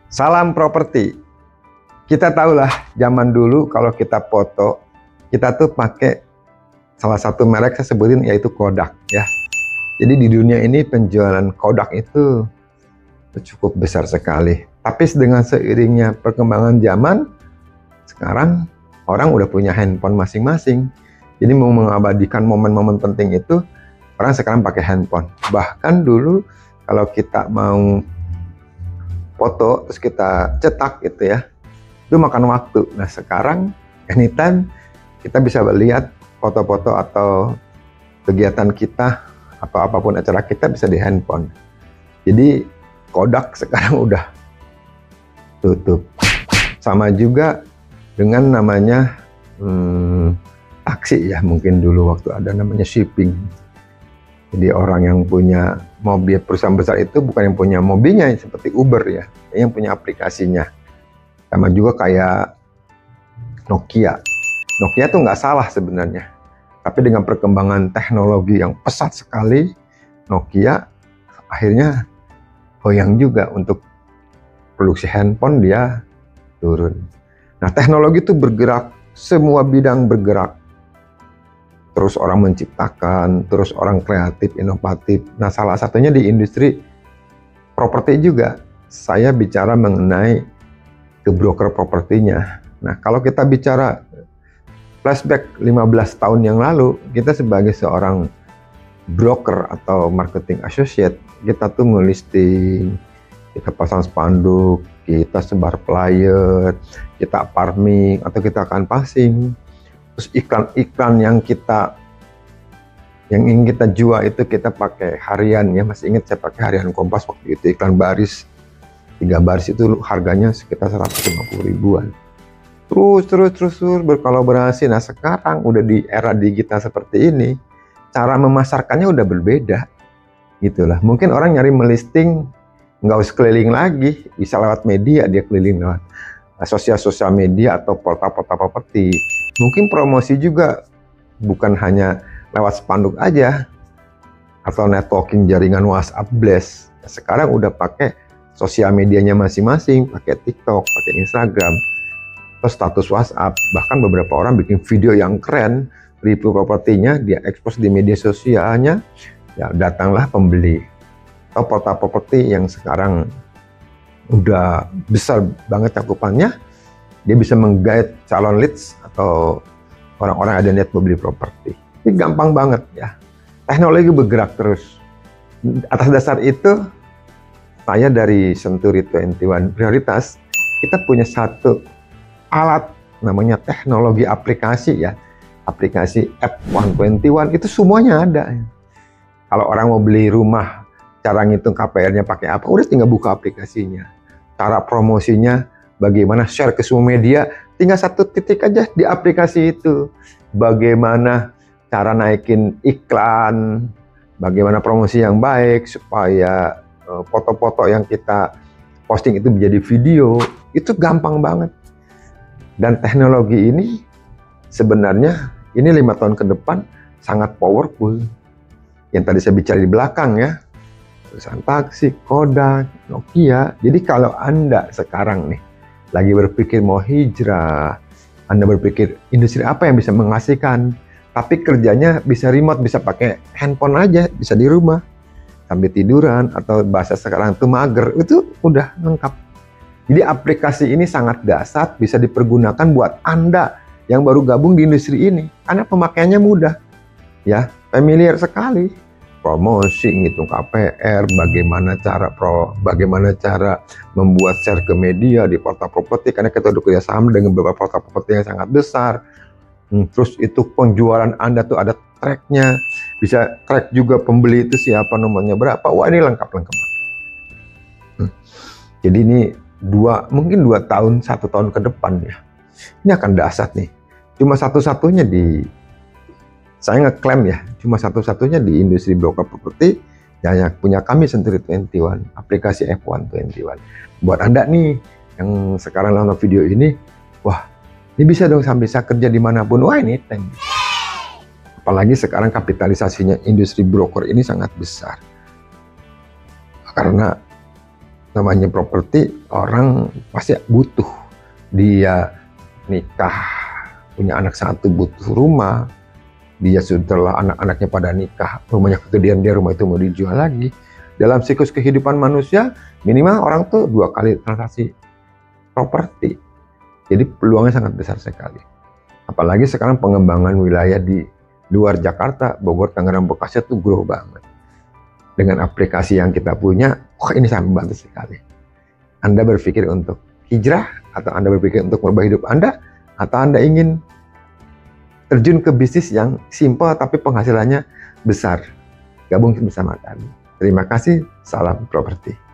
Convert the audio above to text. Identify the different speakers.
Speaker 1: Salam properti. Kita tahulah zaman dulu kalau kita foto, kita tuh pakai salah satu merek saya sebutin yaitu Kodak ya. Jadi di dunia ini penjualan Kodak itu cukup besar sekali. Tapi dengan seiringnya perkembangan zaman, sekarang orang udah punya handphone masing-masing. Jadi mau mengabadikan momen-momen penting itu, orang sekarang pakai handphone. Bahkan dulu kalau kita mau foto terus kita cetak gitu ya, itu makan waktu. Nah sekarang anytime kita bisa lihat foto-foto atau kegiatan kita atau apapun acara kita bisa di handphone. Jadi Kodak sekarang udah tutup. Sama juga dengan namanya taksi ya, mungkin dulu waktu ada namanya shipping. Jadi orang yang punya mobil, perusahaan besar itu bukan yang punya mobilnya seperti Uber ya, yang punya aplikasinya. Sama juga kayak Nokia. Nokia tuh nggak salah sebenarnya, tapi dengan perkembangan teknologi yang pesat sekali, Nokia akhirnya goyang juga untuk produksi handphone, dia turun. Nah teknologi itu bergerak, semua bidang bergerak. Terus orang menciptakan, terus orang kreatif, inovatif. Nah salah satunya di industri properti juga. Saya bicara mengenai ke broker propertinya. Nah kalau kita bicara flashback 15 tahun yang lalu, kita sebagai seorang broker atau marketing associate, kita tuh ngelisting, kita pasang spanduk, kita sebar flyer, kita farming, atau kita akan passing. Terus iklan-iklan yang ingin kita jual itu kita pakai harian ya. Masih ingat saya pakai harian Kompas waktu itu, iklan baris 3 baris itu harganya sekitar 150 ribuan. Terus berkolaborasi. Nah sekarang udah di era digital seperti ini, cara memasarkannya udah berbeda gitulah. Mungkin orang nyari melisting nggak usah keliling lagi, bisa lewat media, dia keliling lewat sosial media atau portal-portal properti. Mungkin promosi juga bukan hanya lewat spanduk aja atau networking jaringan WhatsApp blast. Sekarang udah pakai sosial medianya masing-masing, pakai TikTok, pakai Instagram, atau status WhatsApp. Bahkan beberapa orang bikin video yang keren, review propertinya, dia expose di media sosialnya, ya datanglah pembeli. Atau portal properti yang sekarang udah besar banget cakupannya, dia bisa menggait calon leads atau orang-orang ada niat membeli properti. Ini gampang banget ya. Teknologi bergerak terus. Atas dasar itu, saya dari Century 21 Prioritas, kita punya satu alat namanya teknologi aplikasi ya. Aplikasi App 121 itu semuanya ada. Kalau orang mau beli rumah, cara ngitung KPR-nya pakai apa, udah tinggal buka aplikasinya. Cara promosinya, bagaimana share ke semua media, tinggal satu titik aja di aplikasi itu. Bagaimana cara naikin iklan, bagaimana promosi yang baik, supaya foto-foto yang kita posting itu menjadi video, itu gampang banget. Dan teknologi ini sebenarnya, ini 5 tahun ke depan sangat powerful. Yang tadi saya bicara di belakang ya, perusahaan taksi, Kodak, Nokia. Jadi kalau Anda sekarang nih lagi berpikir mau hijrah, Anda berpikir industri apa yang bisa menghasilkan, tapi kerjanya bisa remote, bisa pakai handphone aja, bisa di rumah sambil tiduran, atau bahasa sekarang itu mager, itu udah lengkap. Jadi aplikasi ini sangat dahsyat, bisa dipergunakan buat Anda yang baru gabung di industri ini, karena pemakaiannya mudah ya, familiar sekali. Promosi, ngitung KPR, bagaimana cara membuat share ke media di portal properti, karena kita udah kerjasama dengan beberapa portal properti yang sangat besar. Terus itu penjualan Anda tuh ada tracknya, bisa track juga pembeli itu siapa, nomornya berapa. Wah ini lengkap. Jadi ini mungkin 2 tahun, 1 tahun ke depan ya, ini akan dahsyat nih. Cuma satu-satunya saya ngeklaim ya, cuma satu-satunya di industri broker properti yang punya kami Century 21, aplikasi F121. Buat Anda nih yang sekarang nonton video ini, wah ini bisa dong bisa kerja dimanapun, wah ini tank. Apalagi sekarang kapitalisasinya industri broker ini sangat besar. Karena namanya properti, orang pasti butuh. Dia nikah, punya anak satu, butuh rumah. Dia setelah anak-anaknya pada nikah, rumahnya kegedean, dia rumah itu mau dijual lagi. Dalam siklus kehidupan manusia, minimal orang tuh 2 kali transaksi properti. Jadi peluangnya sangat besar sekali. Apalagi sekarang pengembangan wilayah di luar Jakarta, Bogor, Tangerang, Bekasi itu grow banget. Dengan aplikasi yang kita punya, ini sangat membantu sekali. Anda berpikir untuk hijrah, atau Anda berpikir untuk merubah hidup Anda, atau Anda ingin terjun ke bisnis yang simple tapi penghasilannya besar, gabung bersama kami. Terima kasih, salam properti.